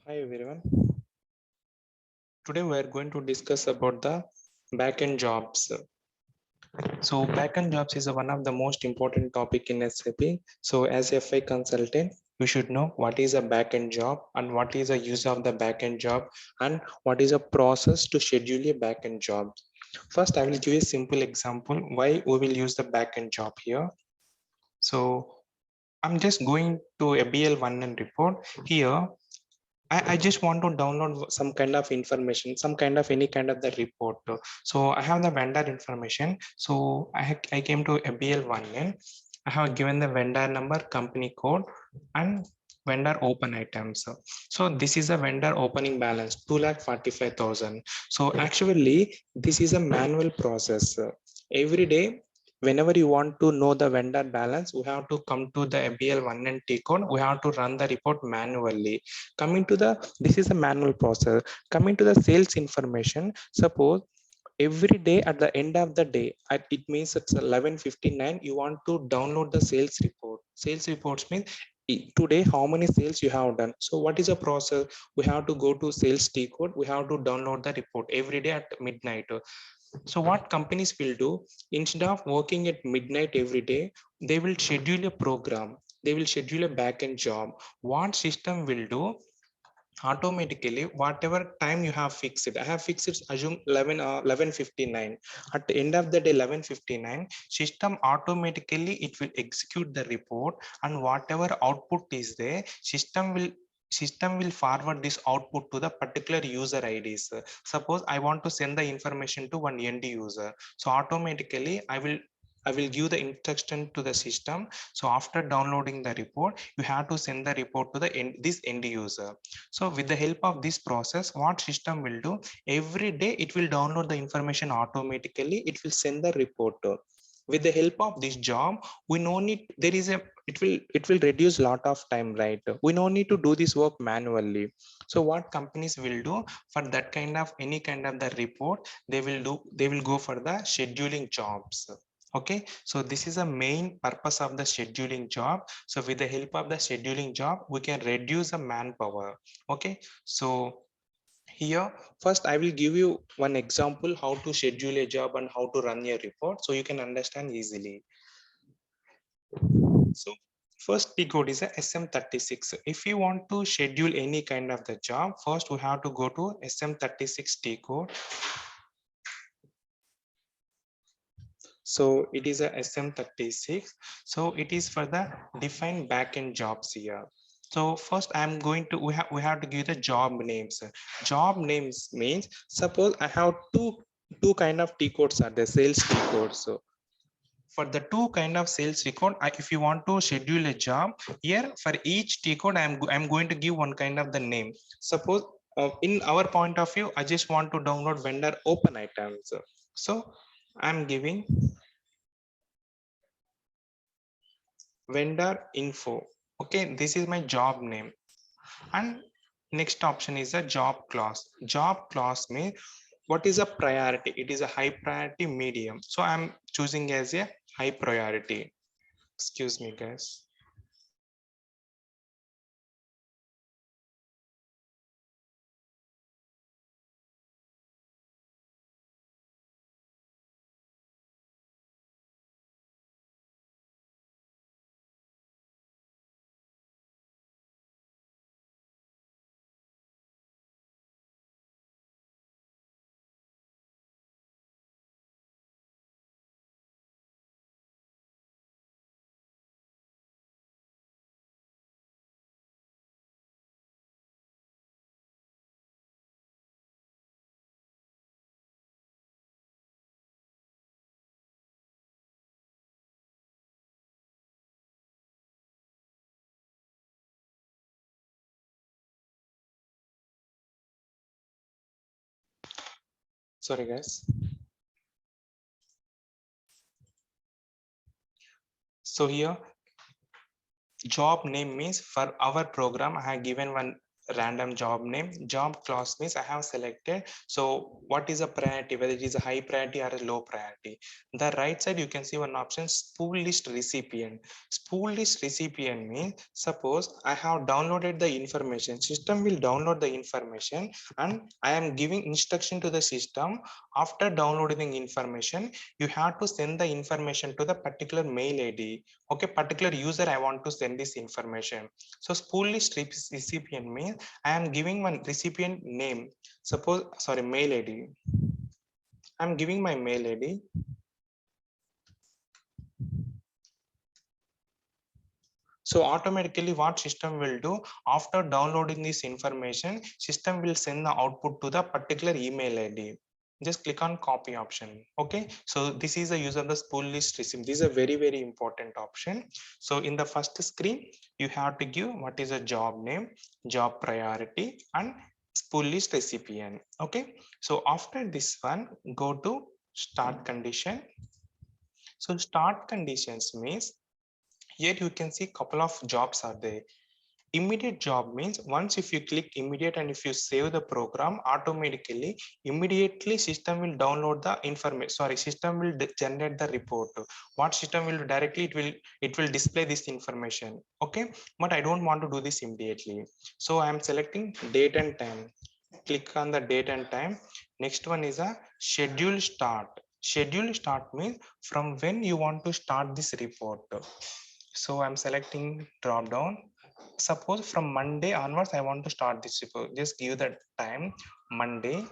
Hi everyone. Today we are going to discuss about the backend jobs. So backend jobs is one of the most important topic in SAP. So as a FI consultant, you should know what is a backend job and what is the use of the backend job and what is a process to schedule a backend job. First, I will give you a simple example why we will use the backend job here. So I'm just going to a BL1N report here. I just want to download some kind of information, some kind of any kind of the report. So I have the vendor information. So I came to ABL1N. I have given the vendor number, company code, and vendor open items. So this is a vendor opening balance, 2,45,000. So actually, this is a manual process. Every day, whenever you want to know the vendor balance, we have to come to the ABL1N code. We have to run the report manually. Coming to the, this is a manual process. Coming to the sales information, suppose every day at the end of the day, it means it's 11:59, you want to download the sales report. Sales reports means today how many sales you have done. So what is a process? We have to go to sales T code, we have to download the report every day at midnight. So what companies will do, instead of working at midnight every day, they will schedule a program, they will schedule a backend job. What system will do, automatically whatever time you have fixed it, I have fixed it, assume 11:59. At the end of the day 11:59, system automatically it will execute the report, and whatever output is there, system will forward this output to the particular user IDs. Suppose I want to send the information to one end user, so automatically I will give the instruction to the system. So after downloading the report, you have to send the report to the this end user. So with the help of this process, what system will do, every day it will download the information automatically, it will send the report. With the help of this job, we no need, there is a, it will reduce lot of time, right? We no need to do this work manually. So what companies will do, for that kind of any kind of the report, they will go for the scheduling jobs. Okay, so this is a main purpose of the scheduling job. So with the help of the scheduling job, we can reduce the manpower. Okay, so here first I will give you one example how to schedule a job and how to run a report so you can understand easily. So first T code is a SM36. If you want to schedule any kind of the job, first we have to go to SM36 T code. So it is a SM36. So it is for the defined backend jobs here. So first I'm going to, we have to give the job names. Job names means, suppose I have two kind of T codes are the sales T codes. So for the two kind of sales record, if you want to schedule a job, here for each T code, I'm going to give one kind of the name. Suppose in our point of view, I just want to download vendor open items. So I'm giving vendor info. Okay, this is my job name. And next option is a job class. Job class means what is a priority? It is a high priority, medium. So I'm choosing as a high priority. Excuse me, guys. Sorry, guys. So here, job name means for our program, I have given one random job name. Job class means I have selected. So what is a priority, whether it is a high priority or a low priority. The right side you can see one option, spool list recipient. Spool list recipient means suppose I have downloaded the information, system will download the information and I am giving instruction to the system. After downloading the information, you have to send the information to the particular mail ID. Okay, particular user I want to send this information. So spool list recipient means I am giving one recipient name. Suppose, sorry, mail ID. I'm giving my mail ID. So automatically what system will do, after downloading this information, system will send the output to the particular email ID. Just click on copy option. Okay, so this is the use of the spool list receipt. This is a very, very important option. So in the first screen, you have to give what is a job name, job priority, and spool list recipient. Okay, so after this one, go to start condition. So start conditions means here you can see couple of jobs are there. Immediate job means once if you click immediate and if you save the program, automatically immediately system will download the information. Sorry, system will generate the report. What system will do directly, it will display this information. Okay, but I don't want to do this immediately. So I am selecting date and time. Click on the date and time. Next one is a schedule start. Schedule start means from when you want to start this report. So I'm selecting drop down. Suppose from Monday onwards, I want to start this report. Just give the time, Monday,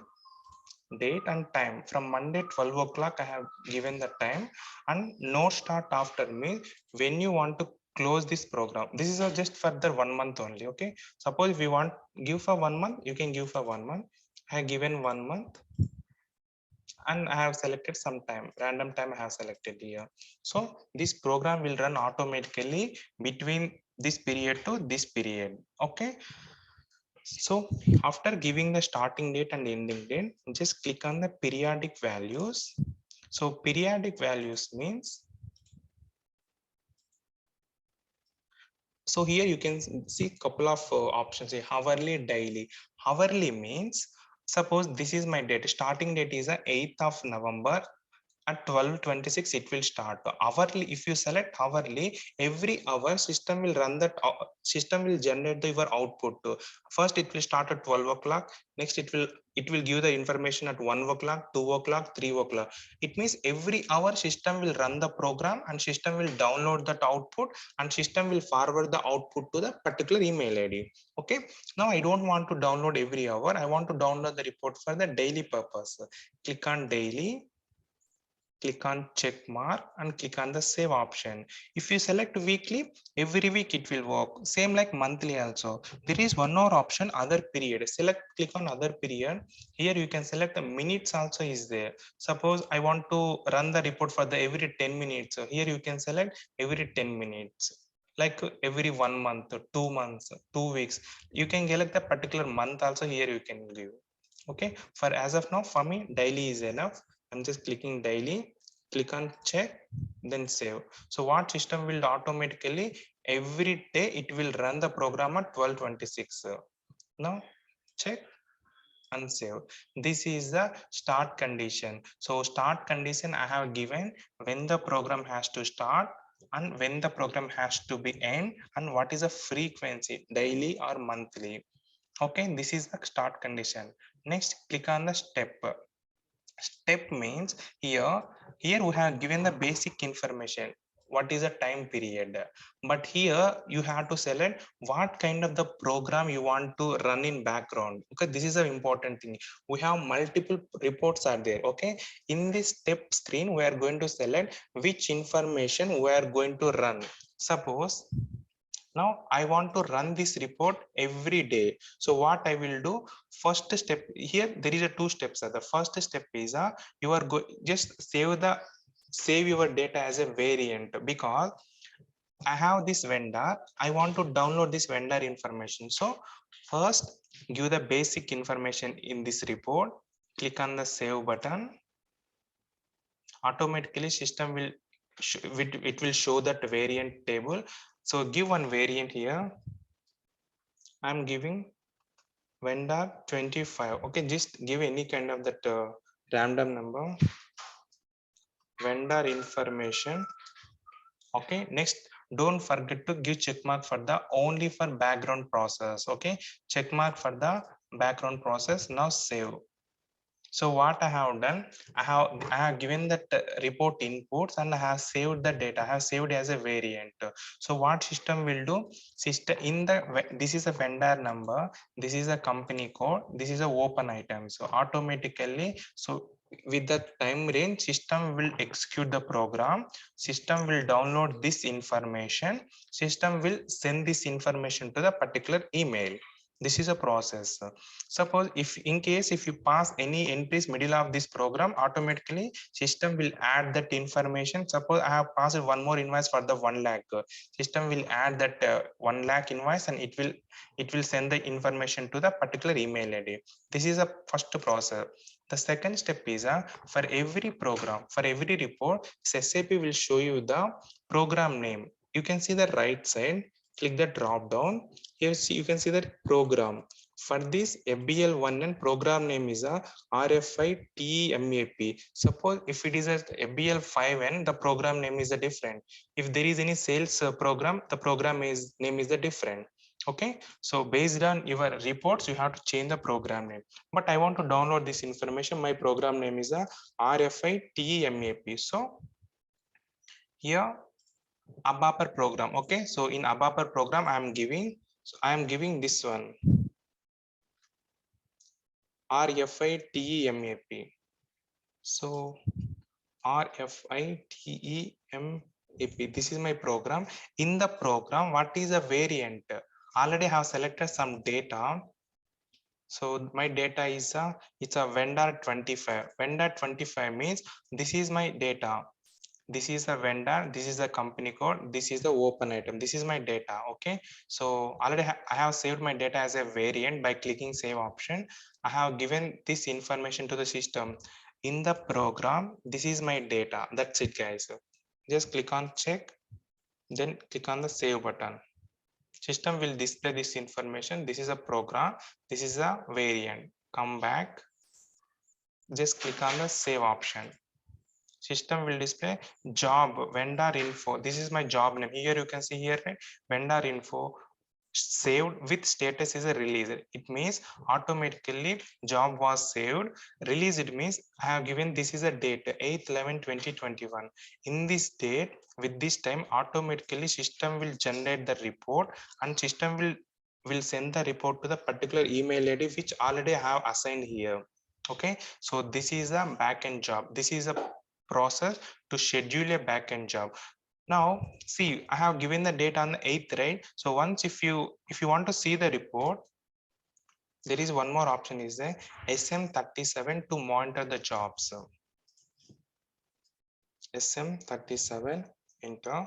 date and time. From Monday 12 o'clock, I have given the time and no start after me when you want to close this program. This is just for the 1 month only. Okay. Suppose if you want give for 1 month, you can give for 1 month. I have given 1 month and I have selected some time, random time I have selected here. So this program will run automatically between this period to this period. Okay. So after giving the starting date and ending date, just click on the periodic values. So periodic values means, so here you can see couple of options here, hourly, daily. Hourly means suppose this is my date, starting date is the 8th of November at 12:26 it will start. Hourly, if you select hourly, every hour system will run that, system will generate your output. First it will start at 12 o'clock, next it will give the information at 1 o'clock, 2 o'clock, 3 o'clock. It means every hour system will run the program and system will download that output and system will forward the output to the particular email ID. Okay, now I don't want to download every hour, I want to download the report for the daily purpose. Click on daily, click on check mark and click on the save option. If you select weekly, every week it will work. Same like monthly also. There is one more option, other period. Select, click on other period. Here you can select the minutes also is there. Suppose I want to run the report for the every 10 minutes. So here you can select every 10 minutes. Like every 1 month, 2 months, 2 weeks. You can select the particular month also here you can give. Okay, for as of now, for me, daily is enough. I'm just clicking daily, click on check, then save. So what system will automatically every day it will run the program at 12:26. Now check and save. This is the start condition. So start condition I have given when the program has to start and when the program has to be end and what is the frequency, daily or monthly. Okay, this is the start condition. Next, click on the step. Step means here we have given the basic information. What is the time period? But here you have to select what kind of the program you want to run in background. Okay, this is an important thing. We have multiple reports are there. Okay, in this step screen, we are going to select which information we are going to run. Suppose now I want to run this report every day. So what I will do, first step here, there is a two steps. The first step is you are just save your data as a variant, because I have this vendor. I want to download this vendor information. So first give the basic information in this report. Click on the save button. Automatically system will it will show that variant table. So give one variant here. I'm giving vendor 25. Okay, just give any kind of that random number. Vendor information. Okay, next, don't forget to give check mark for the only for background process. Okay, check mark for the background process. Now save. So what I have done, I have given that report inputs and I have saved the data. I have saved as a variant. So what system will do? System in the this is a vendor number, this is a company code, this is a open item. So automatically, so with the time range, system will execute the program. System will download this information. System will send this information to the particular email. This is a process. Suppose if in case if you pass any entries middle of this program, automatically system will add that information. Suppose I have passed one more invoice for the 1 lakh, system will add that 1 lakh invoice and it will send the information to the particular email ID. This is a first process. The second step is for every program, for every report, SAP will show you the program name. You can see the right side, click the drop down. Here you can see that program. For this FBL1 and program name is a RFI TEMAP. Suppose if it is a FBL5N, the program name is a different. If there is any sales program, the program name is a different. Okay, so based on your reports, you have to change the program name. But I want to download this information. My program name is a RFI TEMAP. So here ABAPER program. Okay, so in ABAPER program, I am giving this one. RFITEMAP. So RFITEMAP. This is my program. In the program, what is a variant? Already have selected some data. So my data is it's a vendor 25. Vendor 25 means this is my data. This is a vendor, this is a company code, this is the open item, this is my data. Okay, so already I have saved my data as a variant by clicking save option. I have given this information to the system. In the program, this is my data. That's it, guys. Just click on check, then click on the save button. System will display this information. This is a program, this is a variant. Come back, just click on the save option. System will display job vendor info. This is my job name. Here you can see here, right? Vendor info saved with status is a release. It means automatically job was saved. Release, it means I have given this is a date 8/11/2021. In this date, with this time, automatically system will generate the report and system will send the report to the particular email ID which already have assigned here. Okay, so this is a backend job. This is a process to schedule a backend job. Now see, I have given the date on the 8th, right? So once if you want to see the report, there is one more option is the SM37 to monitor the jobs. SM37 enter.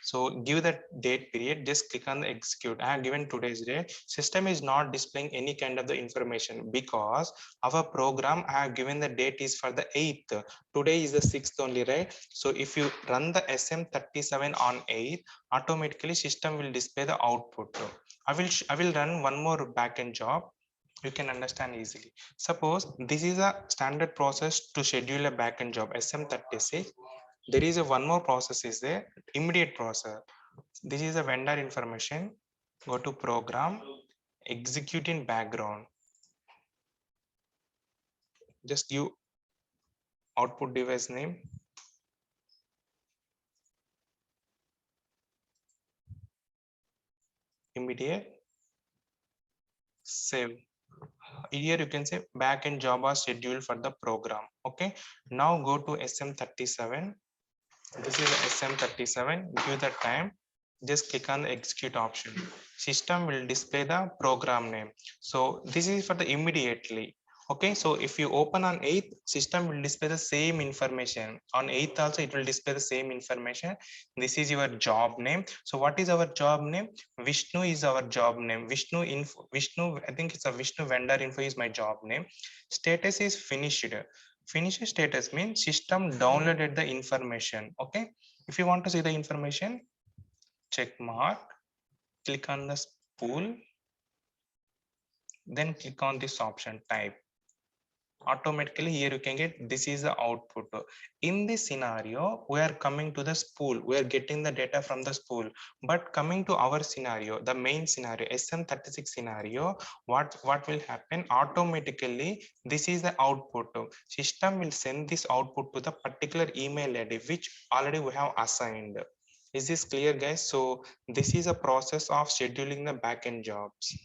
So give that date period, just click on the execute. I have given today's date. System is not displaying any kind of the information because our program I have given the date is for the 8th. Today is the 6th only, right? So if you run the SM37 on 8th, automatically system will display the output. I will run one more backend job. You can understand easily. Suppose this is a standard process to schedule a backend job SM36. There is a one more process is there, immediate process. This is a vendor information. Go to program, execute in background. Just give output device name. Immediate. Save. Here you can say backend job was scheduled for the program. Okay. Now go to SM37. This is SM37. Give the time. Just click on the execute option. System will display the program name. So this is for the immediately. Okay, so if you open on 8th, system will display the same information. On 8th also it will display the same information. This is your job name. So what is our job name? Vishnu is our job name. Vishnu info, Vishnu, I think it's a Vishnu vendor info is my job name. Status is finished. Finished status means system downloaded the information. Okay, if you want to see the information, check mark, click on the spool, then click on this option type. Automatically here you can get this is the output. In this scenario we are coming to the spool, we are getting the data from the spool. But coming to our scenario, the main scenario, SM36 scenario, what will happen? Automatically this is the output. System will send this output to the particular email ID which already we have assigned. Is this clear, guys? So this is a process of scheduling the backend jobs.